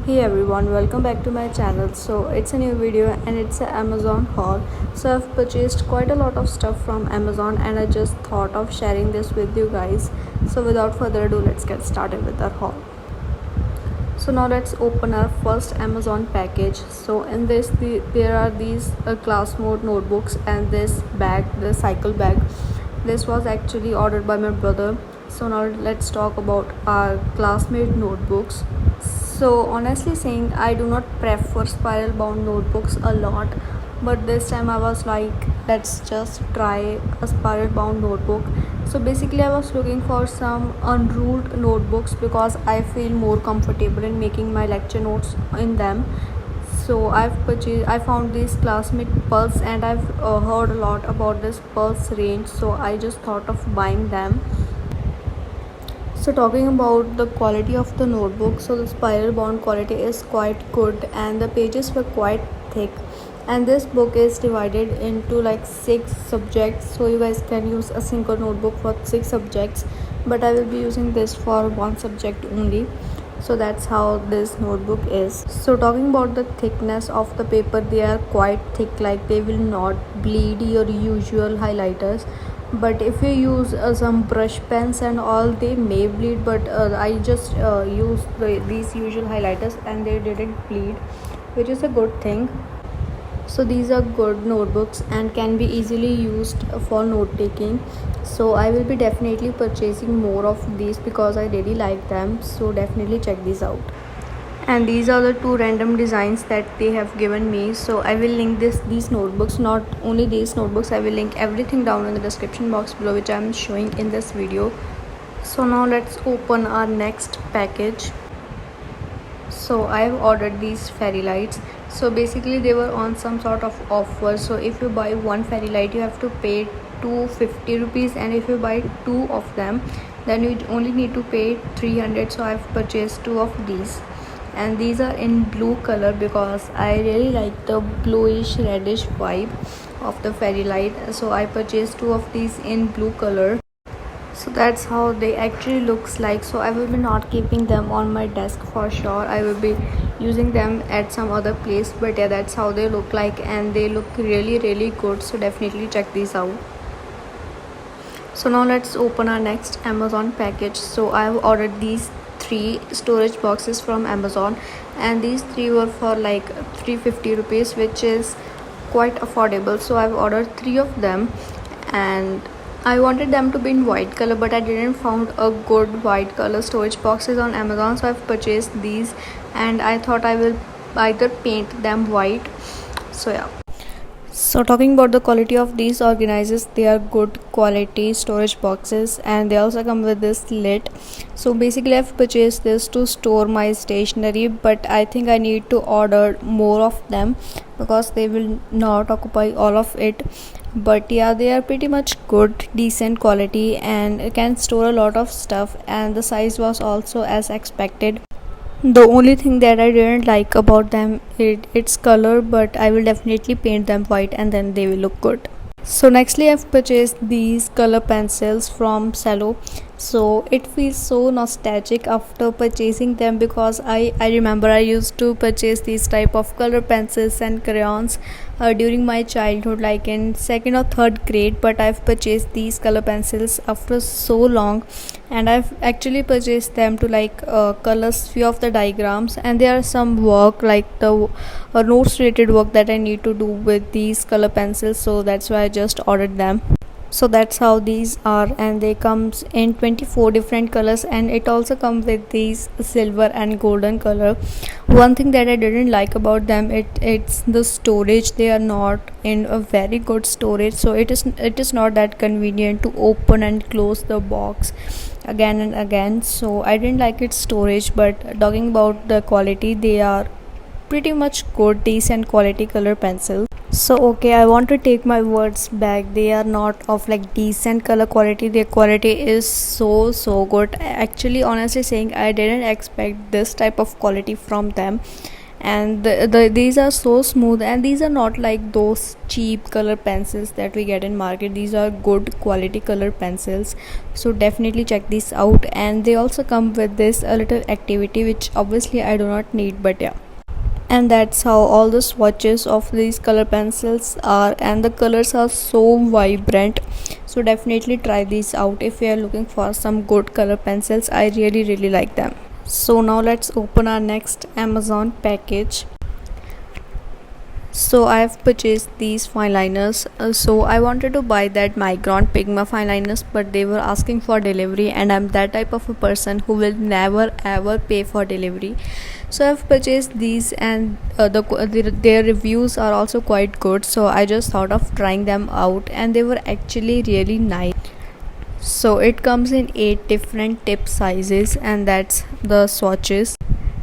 Hey everyone, welcome back to my channel. So it's a new video and it's an Amazon haul. So I've purchased quite a lot of stuff from Amazon and I just thought of sharing this with you guys. So without further ado, let's get started with our haul. So now let's open our first Amazon package. So in this there are these class mode notebooks and this bag, the cycle bag. This was actually ordered by my brother. So now let's talk about our classmate notebooks. So honestly saying, I do not prefer spiral bound notebooks a lot, but this time I was like, let's just try a spiral bound notebook. So basically I was looking for some unruled notebooks because I feel more comfortable in making my lecture notes in them. So I found these classmate pulse and I've heard a lot about this pulse range, so I just thought of buying them. So talking about the quality of the notebook, so the spiral bound quality is quite good and the pages were quite thick, and this book is divided into like 6 subjects, so you guys can use a single notebook for 6 subjects, but I will be using this for one subject only. So that's how this notebook is. So talking about the thickness of the paper, they are quite thick, like they will not bleed your usual highlighters, but if you use some brush pens and all, they may bleed, but I just used these usual highlighters and they didn't bleed, which is a good thing. So these are good notebooks and can be easily used for note taking. So I will be definitely purchasing more of these because I really like them, so definitely check these out. And these are the 2 random designs that they have given me, so I will link these notebooks, not only these notebooks, I will link everything down in the description box below, which I am showing in this video. So now let's open our next package. So I have ordered these fairy lights. So basically they were on some sort of offer, so if you buy one fairy light you have to pay 250 rupees, and if you buy 2 of them then you only need to pay 300. So I've purchased 2 of these, and these are in blue color because I really like the bluish reddish vibe of the fairy light, so I purchased 2 of these in blue color. So that's how they actually looks like. So I will be not keeping them on my desk for sure, I will be using them at some other place, but yeah, that's how they look like and they look really good, so definitely check these out. So now let's open our next Amazon package. So I have ordered these 3 storage boxes from Amazon, and these 3 were for like 350 rupees, which is quite affordable. So I've ordered 3 of them, and I wanted them to be in white color, but I didn't found a good white color storage boxes on Amazon, so I've purchased these and I thought I will either paint them white. So yeah. So talking about the quality of these organizers, they are good quality storage boxes and they also come with this lid. So basically I've purchased this to store my stationery, but I think I need to order more of them because they will not occupy all of it. But yeah, they are pretty much good, decent quality, and it can store a lot of stuff, and the size was also as expected. The only thing that I didn't like about them its color, but I will definitely paint them white and then they will look good. So nextly I've purchased these color pencils from Cello. So it feels so nostalgic after purchasing them because I remember I used to purchase these type of color pencils and crayons during my childhood, like in 2nd or 3rd grade, but I've purchased these color pencils after so long, and I've actually purchased them to like colors few of the diagrams, and there are some work like the notes related work that I need to do with these color pencils, so that's why I just ordered them. So that's how these are, and they comes in 24 different colors, and it also comes with these silver and golden color. One thing that I didn't like about them, it's the storage. They are not in a very good storage, so it is not that convenient to open and close the box again and again, so I didn't like its storage. But talking about the quality, they are pretty much good, decent quality color pencils. So okay, I want to take my words back, they are not of like decent color quality, their quality is so good. Actually, honestly saying, I didn't expect this type of quality from them, and these are so smooth, and these are not like those cheap color pencils that we get in market. These are good quality color pencils, so definitely check these out. And they also come with this a little activity, which obviously I do not need, but yeah. And that's how all the swatches of these color pencils are, and the colors are so vibrant. So definitely try these out if you are looking for some good color pencils. I really like them. So now let's open our next Amazon package. So I have purchased these fine liners. So I wanted to buy that Micron Pigma fine liners, but they were asking for delivery, and I'm that type of a person who will never ever pay for delivery. So I've purchased these, and their reviews are also quite good. So I just thought of trying them out, and they were actually really nice. So it comes in 8 different tip sizes, and that's the swatches.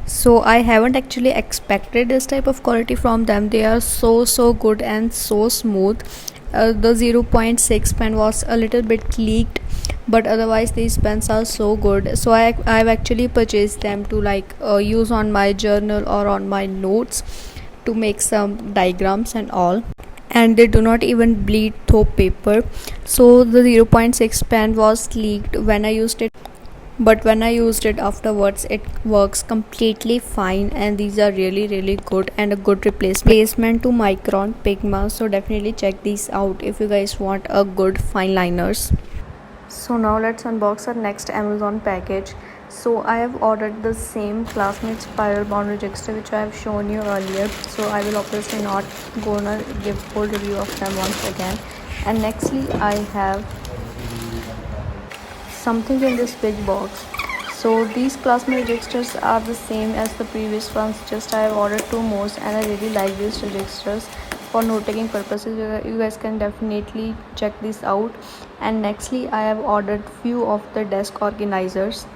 So I haven't actually expected this type of quality from them. They are so good and so smooth. The 0.6 pen was a little bit leaked, but otherwise these pens are so good. So I've actually purchased them to use on my journal or on my notes to make some diagrams and all. And they do not even bleed through paper. So the 0.6 pen was leaked when I used it, but when I used it afterwards, it works completely fine, and these are really good and a good replacement to Micron Pigma. So definitely check these out if you guys want a good fine liners. So now let's unbox our next Amazon package. So I have ordered the same Classmate spiral bond register which I have shown you earlier. So I will obviously not gonna give full review of them once again. And nextly I have something in this big box. So these Classmate registers are the same as the previous ones, just I have ordered 2 more, and I really like these registers for note-taking purposes. You guys can definitely check this out. And nextly I have ordered few of the desk organizers.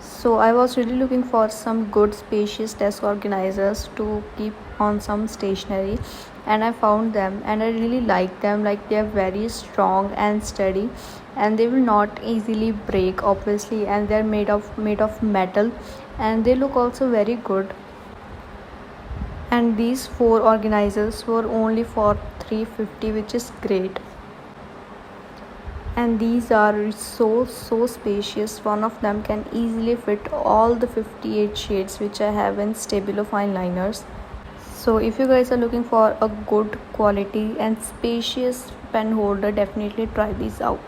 So I was really looking for some good spacious desk organizers to keep on some stationery, and I found them, and I really like them. Like, they are very strong and steady, and they will not easily break obviously, and they're made of metal, and they look also very good. And these 4 organizers were only for $350, which is great. And these are so spacious. One of them can easily fit all the 58 shades which I have in Stabilo fine liners. So if you guys are looking for a good quality and spacious pen holder, definitely try these out.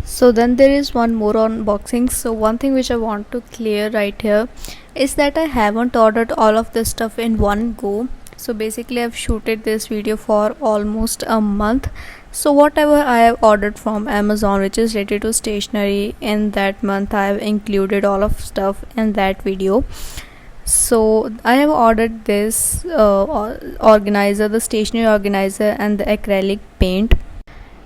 So then there is one more unboxing. So one thing which I want to clear right here is that I haven't ordered all of this stuff in one go. So basically I've shooted this video for almost a month. So whatever I have ordered from Amazon which is related to stationery in that month, I have included all of stuff in that video. So I have ordered this organizer, the stationery organizer, and the acrylic paint.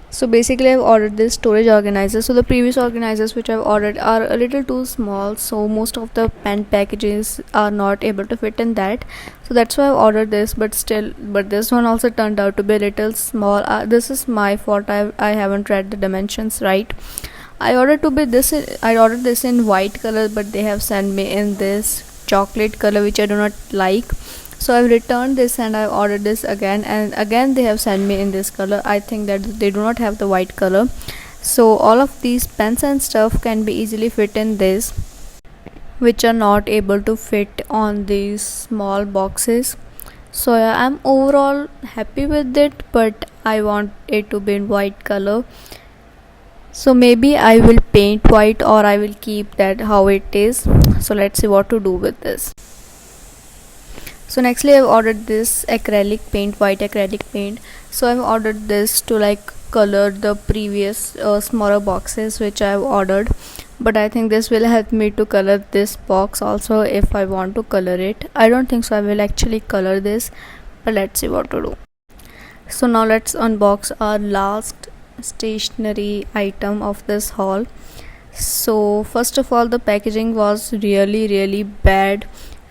So basically I've ordered this storage organizer. So the previous organizers which I've ordered are a little too small, so most of the pen packages are not able to fit in that. So that's why I've ordered this, but this one also turned out to be a little small. This is my fault. I haven't read the dimensions right. I ordered this in white color, but they have sent me in this chocolate color which I do not like. So I've returned this and I've ordered this again, and again they have sent me in this color. I think that they do not have the white color. So all of these pens and stuff can be easily fit in this, which are not able to fit on these small boxes. So yeah, I'm overall happy with it, but I want it to be in white color. So maybe I will paint white, or I will keep that how it is. So let's see what to do with this. So nextly I've ordered this acrylic paint, white acrylic paint. So I've ordered this to color the previous smaller boxes which I've ordered, but I think this will help me to color this box also if I want to color it. I don't think so I will actually color this, but let's see what to do. So now let's unbox our last stationery item of this haul. So first of all, the packaging was really bad.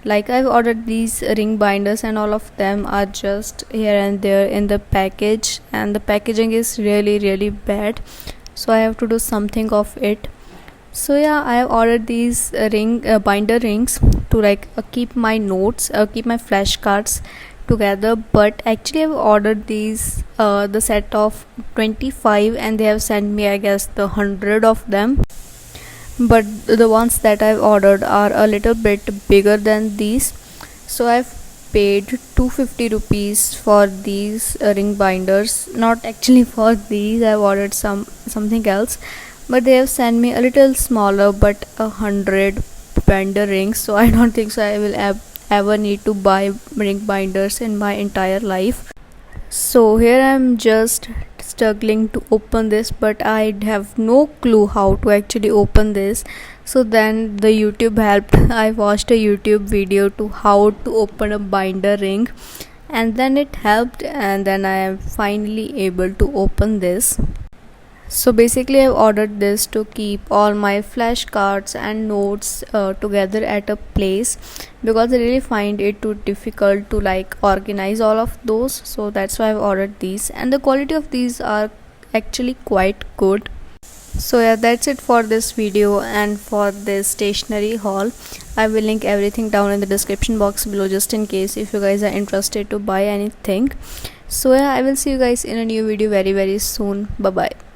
Like, I've ordered these ring binders and all of them are just here and there in the package, and the packaging is really bad, so I have to do something of it. So yeah, I have ordered these binder rings, to like keep my notes, keep my flashcards together. But actually I've ordered these the set of 25, and they have sent me I guess the 100 of them. But the ones that I've ordered are a little bit bigger than these, so I've paid 250 rupees for these ring binders. Not actually for these, I've ordered something else, but they have sent me a little smaller but 100 binder rings. So I don't think so I will ever need to buy ring binders in my entire life. So here I'm just struggling to open this, but I have no clue how to actually open this. So then the YouTube helped. I watched a YouTube video to how to open a binder ring, and then it helped, and then I am finally able to open this. So basically I've ordered this to keep all my flashcards and notes together at a place, because I really find it too difficult to like organize all of those. So that's why I've ordered these, and the quality of these are actually quite good. So yeah, that's it for this video and for this stationery haul. I will link everything down in the description box below, just in case if you guys are interested to buy anything. So yeah, I will see you guys in a new video very soon. Bye bye.